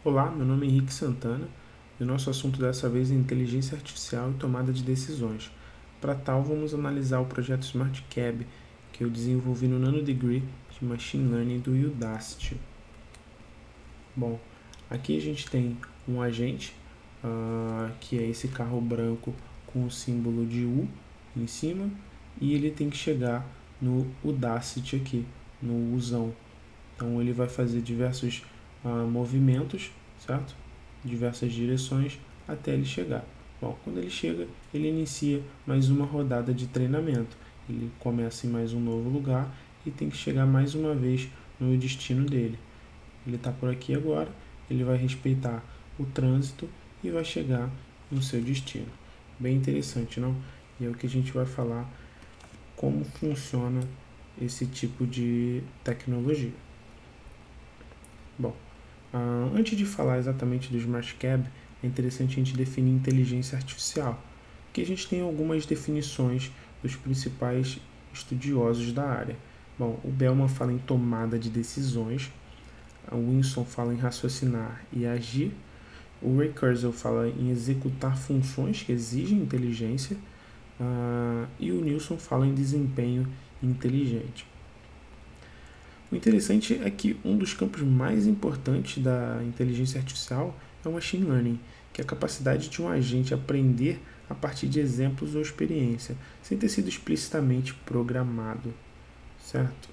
Olá, meu nome é Henrique Santana e o nosso assunto dessa vez é inteligência artificial e tomada de decisões. Para tal, vamos analisar o projeto Smart Cab que eu desenvolvi no Nano Degree de Machine Learning do Udacity. Bom, aqui a gente tem um agente, que é esse carro branco com o símbolo de U em cima, e ele tem que chegar no Udacity aqui, no Uzão. Então ele vai fazer diversos movimentos, certo? Diversas direções até ele chegar. Bom, quando ele chega, ele inicia mais uma rodada de treinamento. Ele começa em mais um novo lugar e tem que chegar mais uma vez no destino dele. Ele está por aqui agora, ele vai respeitar o trânsito e vai chegar no seu destino. Bem interessante, não? E é o que a gente vai falar como funciona esse tipo de tecnologia. Bom, antes de falar exatamente do Smart Cab, é interessante a gente definir inteligência artificial, porque a gente tem algumas definições dos principais estudiosos da área. Bom, o Bellman fala em tomada de decisões, o Winson fala em raciocinar e agir, o Ray Kurzweil fala em executar funções que exigem inteligência, e o Nilsson fala em desempenho inteligente. O interessante é que um dos campos mais importantes da inteligência artificial é o machine learning, que é a capacidade de um agente aprender a partir de exemplos ou experiência, sem ter sido explicitamente programado, certo?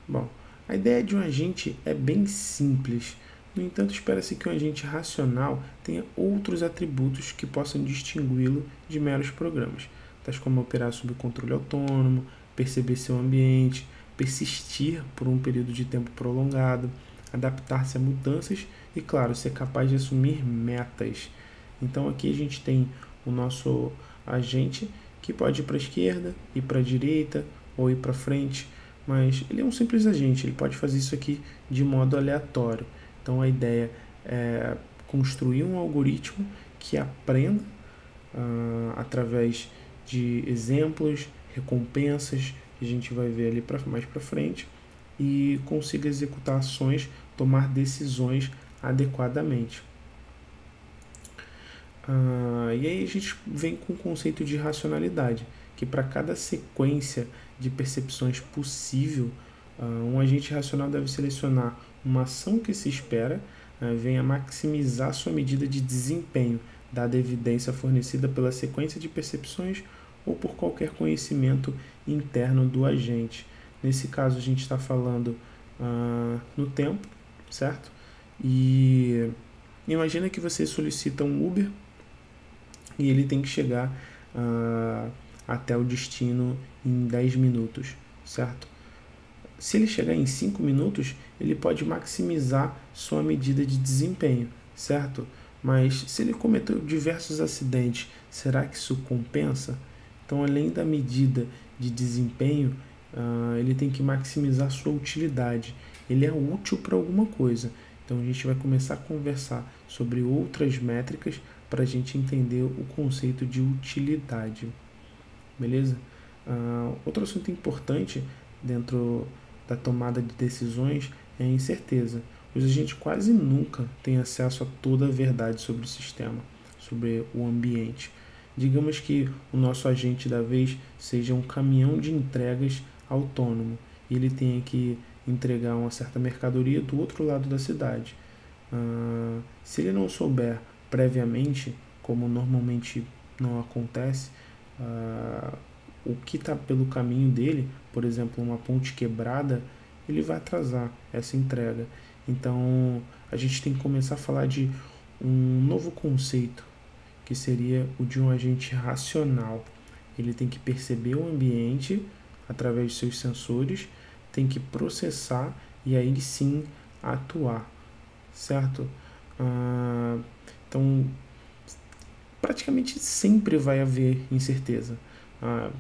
Bom, a ideia de um agente é bem simples. No entanto, espera-se que um agente racional tenha outros atributos que possam distingui-lo de meros programas, tais como operar sob controle autônomo, perceber seu ambiente, persistir por um período de tempo prolongado, adaptar-se a mudanças e, claro, ser capaz de assumir metas. Então aqui a gente tem o nosso agente que pode ir para a esquerda, ir para a direita ou ir para frente, mas ele é um simples agente, ele pode fazer isso aqui de modo aleatório. Então a ideia é construir um algoritmo que aprenda através de exemplos, recompensas, que a gente vai ver ali mais para frente, e consiga executar ações, tomar decisões adequadamente. E aí a gente vem com o conceito de racionalidade, que para cada sequência de percepções possível, um agente racional deve selecionar uma ação que se espera venha maximizar sua medida de desempenho, dada a evidência fornecida pela sequência de percepções ou por qualquer conhecimento interno do agente. Nesse caso, a gente está falando no tempo, certo? E imagina que você solicita um Uber e ele tem que chegar até o destino em 10 minutos, certo? Se ele chegar em 5 minutos, ele pode maximizar sua medida de desempenho, certo? Mas se ele cometeu diversos acidentes, será que isso compensa? Então, além da medida de desempenho, ele tem que maximizar sua utilidade. Ele é útil para alguma coisa. Então, a gente vai começar a conversar sobre outras métricas para a gente entender o conceito de utilidade. Beleza? Outro assunto importante dentro da tomada de decisões é a incerteza. Os agentes quase nunca têm acesso a toda a verdade sobre o sistema, sobre o ambiente. Digamos que o nosso agente da vez seja um caminhão de entregas autônomo e ele tenha que entregar uma certa mercadoria do outro lado da cidade. Se ele não souber previamente, como normalmente não acontece, o que está pelo caminho dele, por exemplo, uma ponte quebrada, ele vai atrasar essa entrega. Então, a gente tem que começar a falar de um novo conceito, que seria o de um agente racional. Ele tem que perceber o ambiente através de seus sensores, tem que processar e aí sim atuar, certo? Então, praticamente sempre vai haver incerteza.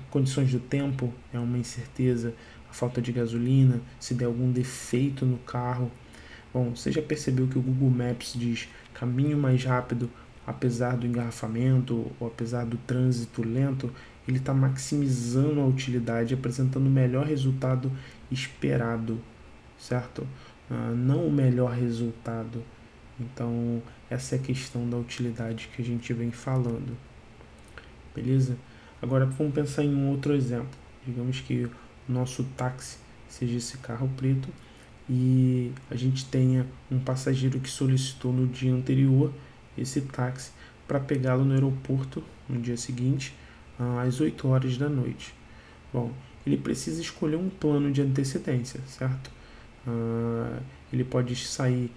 Condições do tempo é uma incerteza, a falta de gasolina, se der algum defeito no carro. Bom, você já percebeu que o Google Maps diz caminho mais rápido, apesar do engarrafamento ou apesar do trânsito lento, ele está maximizando a utilidade, apresentando o melhor resultado esperado, certo? Não o melhor resultado. Então, essa é a questão da utilidade que a gente vem falando. Beleza? Agora, vamos pensar em um outro exemplo. Digamos que o nosso táxi seja esse carro preto e a gente tenha um passageiro que solicitou no dia anterior esse táxi para pegá-lo no aeroporto no dia seguinte, às 8 horas da noite. Bom, ele precisa escolher um plano de antecedência, certo? Ele pode sair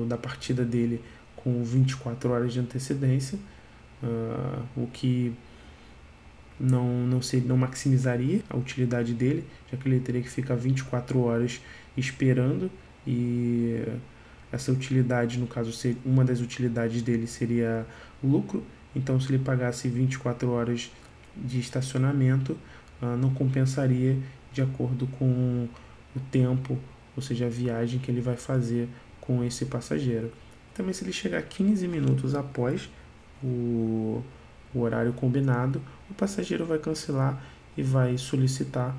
da partida dele com 24 horas de antecedência, o que não maximizaria a utilidade dele, já que ele teria que ficar 24 horas esperando, e essa utilidade, no caso, uma das utilidades dele seria lucro. Então, se ele pagasse 24 horas de estacionamento, não compensaria de acordo com o tempo, ou seja, a viagem que ele vai fazer com esse passageiro. Também, se ele chegar 15 minutos após o horário combinado, o passageiro vai cancelar e vai solicitar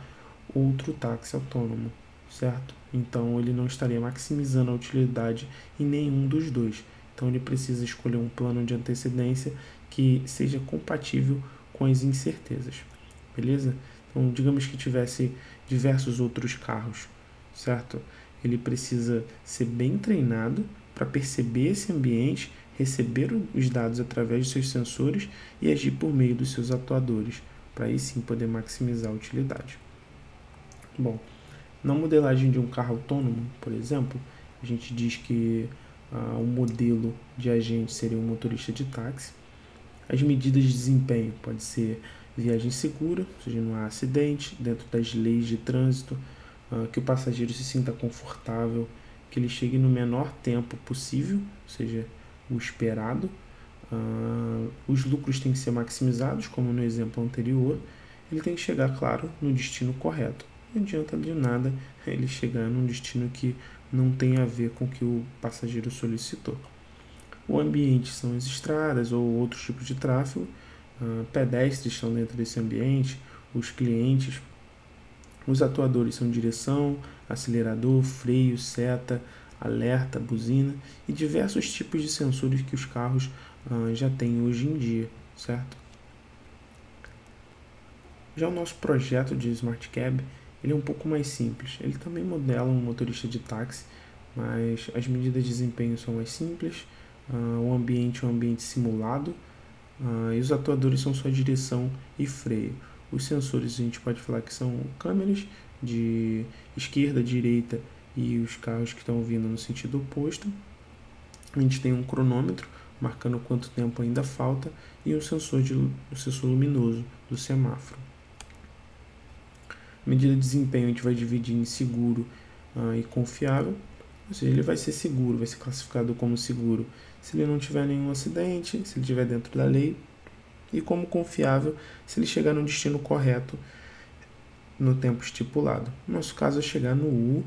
outro táxi autônomo, certo? Então, ele não estaria maximizando a utilidade em nenhum dos dois. Então, ele precisa escolher um plano de antecedência que seja compatível com as incertezas, beleza? Então, digamos que tivesse diversos outros carros, certo? Ele precisa ser bem treinado para perceber esse ambiente, receber os dados através de seus sensores e agir por meio dos seus atuadores, para aí sim poder maximizar a utilidade. Bom, na modelagem de um carro autônomo, por exemplo, a gente diz que o modelo de agente seria um motorista de táxi. As medidas de desempenho pode ser viagem segura, ou seja, não há acidente, dentro das leis de trânsito, que o passageiro se sinta confortável, que ele chegue no menor tempo possível, ou seja, o esperado. Os lucros têm que ser maximizados, como no exemplo anterior. Ele tem que chegar, claro, no destino correto. Não adianta de nada ele chegar num destino que não tem a ver com o que o passageiro solicitou. O ambiente são as estradas ou outros tipos de tráfego. Pedestres estão dentro desse ambiente, os clientes. Os atuadores são direção, acelerador, freio, seta, alerta, buzina e diversos tipos de sensores que os carros já têm hoje em dia, certo? Já o nosso projeto de Smart Cab, ele é um pouco mais simples. Ele também modela um motorista de táxi, mas as medidas de desempenho são mais simples, o ambiente é um ambiente simulado, e os atuadores são só direção e freio. Os sensores a gente pode falar que são câmeras de esquerda, direita e os carros que estão vindo no sentido oposto. A gente tem um cronômetro marcando quanto tempo ainda falta e um sensor luminoso do semáforo. A medida de desempenho a gente vai dividir em seguro e confiável, ou seja, ele vai ser seguro, vai ser classificado como seguro se ele não tiver nenhum acidente, se ele estiver dentro da lei, e como confiável se ele chegar no destino correto no tempo estipulado. No nosso caso é chegar no U,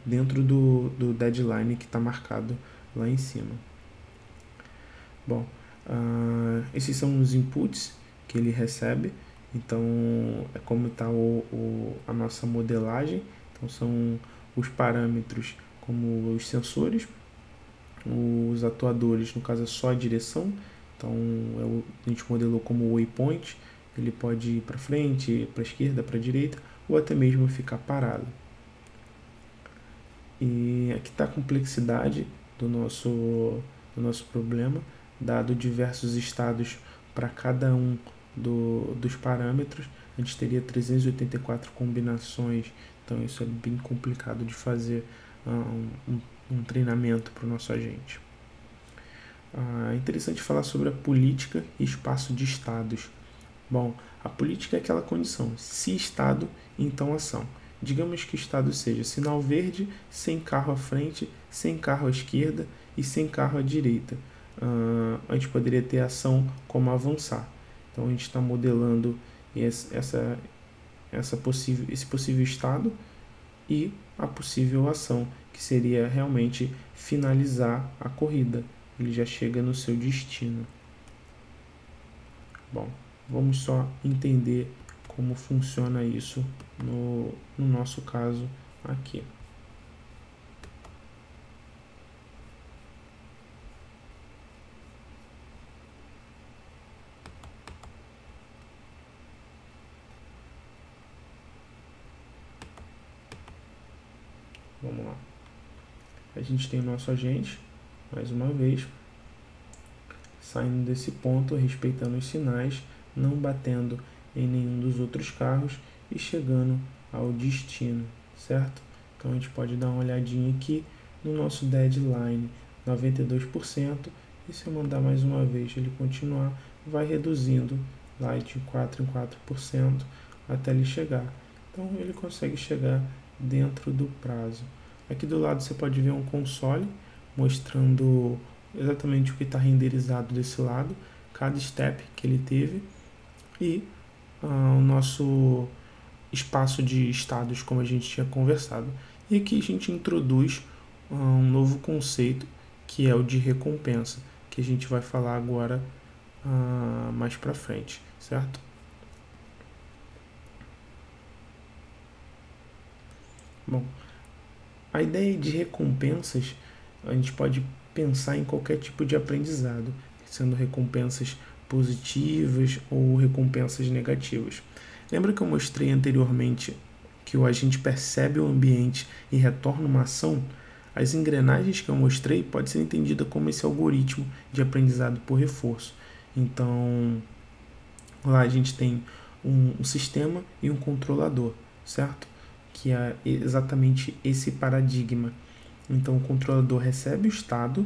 dentro do deadline que está marcado lá em cima. Bom, esses são os inputs que ele recebe. Então, é como está a nossa modelagem. Então, são os parâmetros como os sensores, os atuadores, no caso é só a direção. Então, a gente modelou como waypoint, ele pode ir para frente, para a esquerda, para a direita, ou até mesmo ficar parado. E aqui está a complexidade do nosso problema, dado diversos estados para cada um dos parâmetros. A gente teria 384 combinações, então isso é bem complicado de fazer um treinamento para o nosso agente. É interessante falar sobre a política e espaço de estados. Bom, a política é aquela condição: se estado, então ação. Digamos que o estado seja sinal verde, sem carro à frente, sem carro à esquerda e sem carro à direita. A gente poderia ter ação como avançar. Então a gente está modelando esse possível estado e a possível ação, que seria realmente finalizar a corrida. Ele já chega no seu destino. Bom, vamos só entender como funciona isso no nosso caso aqui. Vamos lá. A gente tem o nosso agente, mais uma vez, saindo desse ponto, respeitando os sinais, não batendo em nenhum dos outros carros e chegando ao destino, certo? Então a gente pode dar uma olhadinha aqui no nosso deadline, 92%, e se eu mandar mais uma vez ele continuar, vai reduzindo lá de 4 em 4% até ele chegar. Então ele consegue chegar dentro do prazo. Aqui do lado você pode ver um console mostrando exatamente o que está renderizado desse lado, cada step que ele teve e o nosso espaço de estados, como a gente tinha conversado. E aqui a gente introduz um novo conceito, que é o de recompensa, que a gente vai falar agora mais para frente, certo? Bom, a ideia de recompensas, a gente pode pensar em qualquer tipo de aprendizado, sendo recompensas positivas ou recompensas negativas. Lembra que eu mostrei anteriormente que o agente percebe o ambiente e retorna uma ação? As engrenagens que eu mostrei podem ser entendidas como esse algoritmo de aprendizado por reforço. Então, lá a gente tem um sistema e um controlador, certo? Que é exatamente esse paradigma. Então, o controlador recebe o estado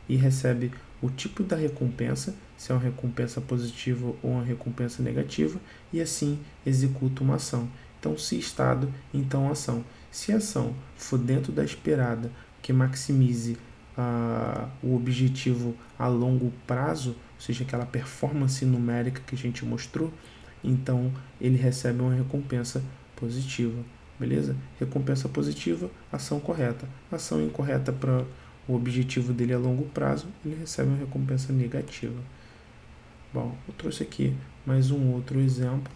e recebe o tipo da recompensa, se é uma recompensa positiva ou uma recompensa negativa, e assim executa uma ação. Então, se estado, então ação. Se a ação for dentro da esperada, que maximize o objetivo a longo prazo, ou seja, aquela performance numérica que a gente mostrou, então ele recebe uma recompensa positiva, beleza? Recompensa positiva, ação correta. Ação incorreta para o objetivo dele a longo prazo, ele recebe uma recompensa negativa. Bom, eu trouxe aqui mais um outro exemplo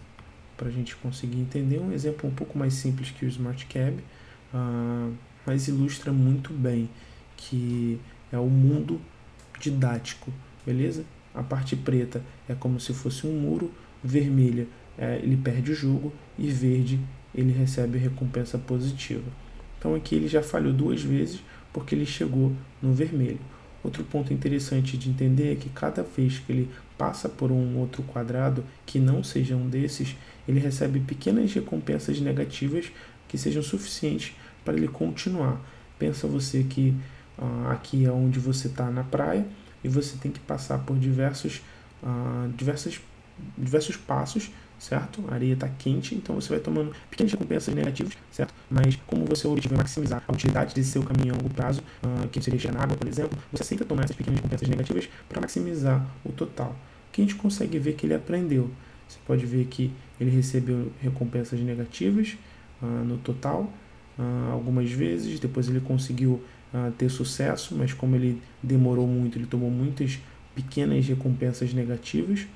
para a gente conseguir entender, um exemplo um pouco mais simples que o Smart Cab, mas ilustra muito bem que é o mundo didático, beleza? A parte preta é como se fosse um muro, vermelha ele perde o jogo e verde ele recebe recompensa positiva. Então aqui ele já falhou 2 vezes porque ele chegou no vermelho. Outro ponto interessante de entender é que cada vez que ele passa por um outro quadrado que não seja um desses, ele recebe pequenas recompensas negativas que sejam suficientes para ele continuar. Pensa você que aqui é onde você está na praia e você tem que passar por diversos passos, certo? A areia está quente, então você vai tomando pequenas recompensas negativas, certo? Mas como o seu objetivo é maximizar a utilidade desse seu caminho a longo prazo, que você deixa na água, por exemplo, você aceita tomar essas pequenas recompensas negativas para maximizar o total. Que a gente consegue ver que ele aprendeu. Você pode ver que ele recebeu recompensas negativas no total, algumas vezes, depois ele conseguiu ter sucesso, mas como ele demorou muito, ele tomou muitas pequenas recompensas negativas,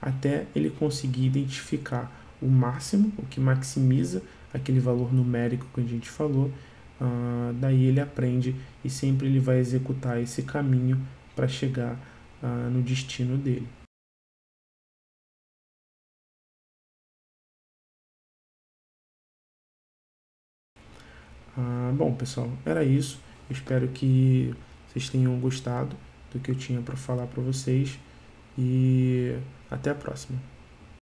até ele conseguir identificar o máximo, o que maximiza aquele valor numérico que a gente falou. Daí ele aprende e sempre ele vai executar esse caminho para chegar no destino dele. Bom, pessoal, era isso. Eu espero que vocês tenham gostado do que eu tinha para falar para vocês e até a próxima.